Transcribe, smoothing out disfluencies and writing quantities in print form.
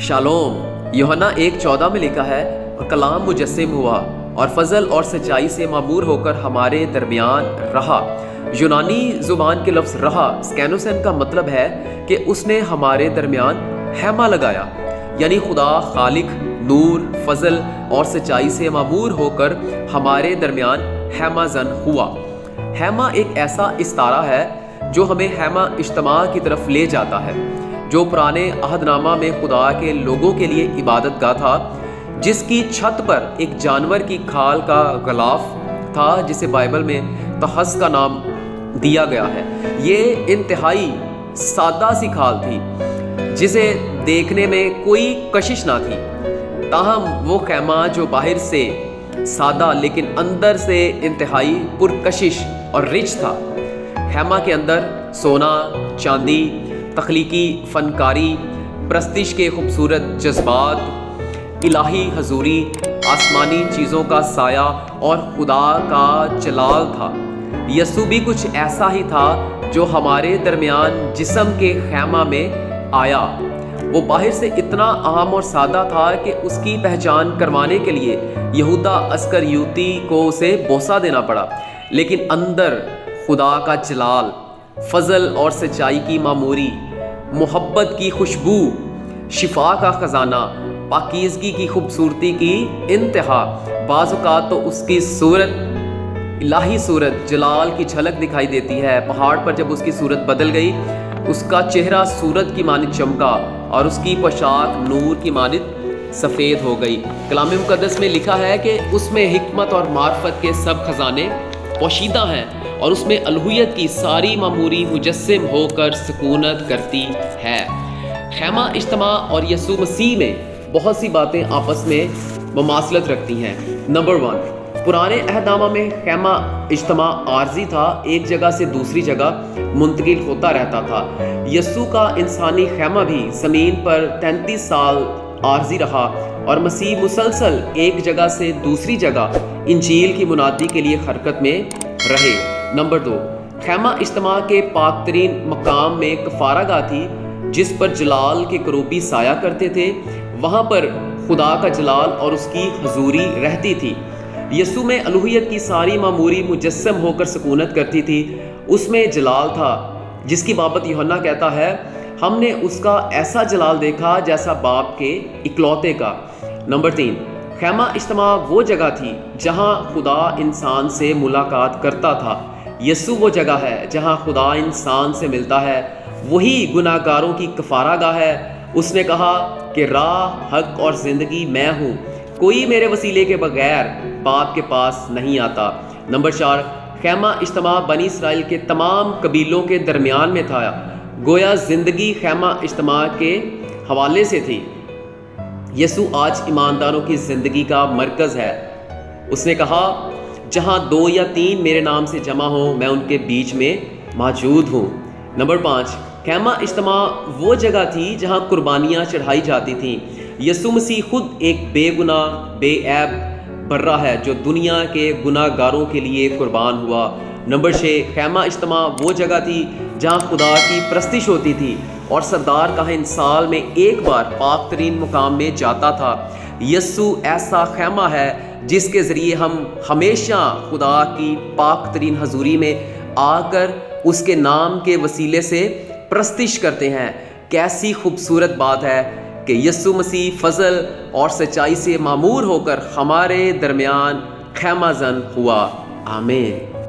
Shalom. यूहन्ना 1:14 में लिखा है, और कलाम मुजस्सिम हुआ और फजल और सच्चाई से मामूर होकर हमारे दरमियान रहा। यूनानी जुबान के लफ्ज़ रहा स्कैनोसन का मतलब है कि उसने हमारे दरमियान हैमा लगाया, यानी खुदा खालिक नूर फजल और सच्चाई से मामूर होकर हमारे दरमियान हैमा जन हुआ। हैमा एक ऐसा इस्तारा है जो हमें हैमा इज्तिमा की तरफ ले जाता है, जो पुराने अहदनामा में खुदा के लोगों के लिए इबादत गाह था, जिसकी छत पर एक जानवर की खाल का गलाफ था जिसे बाइबल में तहस का नाम दिया गया है। ये इंतहाई सादा सी खाल थी जिसे देखने में कोई कशिश ना थी, ताहम वो खैमा जो बाहर से सादा लेकिन अंदर से इंतहाई पुरकशिश और रिच था। खैमा के अंदर सोना चांदी तख्लीकी फनकारी प्रस्तिश के खूबसूरत जज्बात इलाही हजूरी आसमानी चीज़ों का साया और खुदा का जलाल था। यसू भी कुछ ऐसा ही था जो हमारे दरमियान जिस्म के खैमा में आया। वो बाहर से इतना आम और सादा था कि उसकी पहचान करवाने के लिए यहूदा अस्करियोती को उसे बोसा देना पड़ा, लेकिन अंदर खुदा का जलाल फजल और सच्चाई की मामूरी मोहब्बत की खुशबू शिफा का ख़जाना पाकीज़गी की खूबसूरती की इंतहा। बाज़-औक़ात तो उसकी सूरत इलाही सूरत जलाल की झलक दिखाई देती है। पहाड़ पर जब उसकी सूरत बदल गई, उसका चेहरा सूरज की मानित चमका और उसकी पोशाक नूर की मानित सफ़ेद हो गई। कलाम मुक़द्दस में लिखा है कि उसमें हिकमत और मार्फत के सब खजाने पोशीदा हैं और उसमें अलहुयत की सारी मामूरी मुजस्सिम होकर सुकूनत करती है। खैमा इज्तिमा और यसू मसीह में बहुत सी बातें आपस में मुमासलत रखती हैं। नंबर 1, पुराने अहदनामा में खैमा इज्तिमा आर्जी था, एक जगह से दूसरी जगह मुंतकिल होता रहता था। यसू का इंसानी खैमा भी ज़मीन पर 33 साल आर्जी रहा और मसीह मुसलसल एक जगह से दूसरी जगह इंजील की मुनादी के लिए हरकत में रहे। नंबर 2, खैमा इज्तिमा के पाक तरीन मकाम में कफ़ारागाह थी जिस पर जलाल के करूबी साया करते थे। वहाँ पर खुदा का जलाल और उसकी हजूरी रहती थी। यसू में अलूहियत की सारी मामूरी मुजस्सम होकर सुकूनत करती थी। उसमें जलाल था जिसकी बाबत यूहन्ना कहता है, हमने उसका ऐसा जलाल देखा जैसा बाप के इकलौते का। नंबर 3, खैमा इज्तिमा वो जगह थी जहाँ खुदा इंसान से मुलाकात करता था। यसू वो जगह है जहाँ खुदा इंसान से मिलता है, वही गुनाहगारों की कफ़ारागाह है। उसने कहा कि राह हक और ज़िंदगी मैं हूँ, कोई मेरे वसीले के बगैर बाप के पास नहीं आता। नंबर 4, खैमा इज्तिमा बनी इसराइल के तमाम कबीलों के दरमियान में था, गोया ज़िंदगी खैमा इज्तिमा के हवाले से थी। यसू आज ईमानदारों की ज़िंदगी का मरकज़ है। उसने कहा, जहाँ 2 या 3 मेरे नाम से जमा हो, मैं उनके बीच में मौजूद हूँ। नंबर 5, खैमा इज्तिमा वो जगह थी जहाँ कुर्बानियाँ चढ़ाई जाती थीं। यसू मसीह खुद एक बेगुनाह बेऐब बर्रा है जो दुनिया के गुनाहगारों के लिए कुर्बान हुआ। नंबर 6, खैमा इज्तिमा वो जगह थी जहाँ खुदा की प्रस्तिश होती थी और सरदार काहिन साल में एक बार पाक तरीन मुकाम में जाता था। यसू ऐसा खैमा है जिसके ज़रिए हम हमेशा खुदा की पाक तरीन हजूरी में आकर उसके नाम के वसीले से प्रस्तिश करते हैं। कैसी खूबसूरत बात है कि यसू मसीह फजल और सच्चाई से मामूर होकर हमारे दरमियान खैमा जन हुआ। आमीन।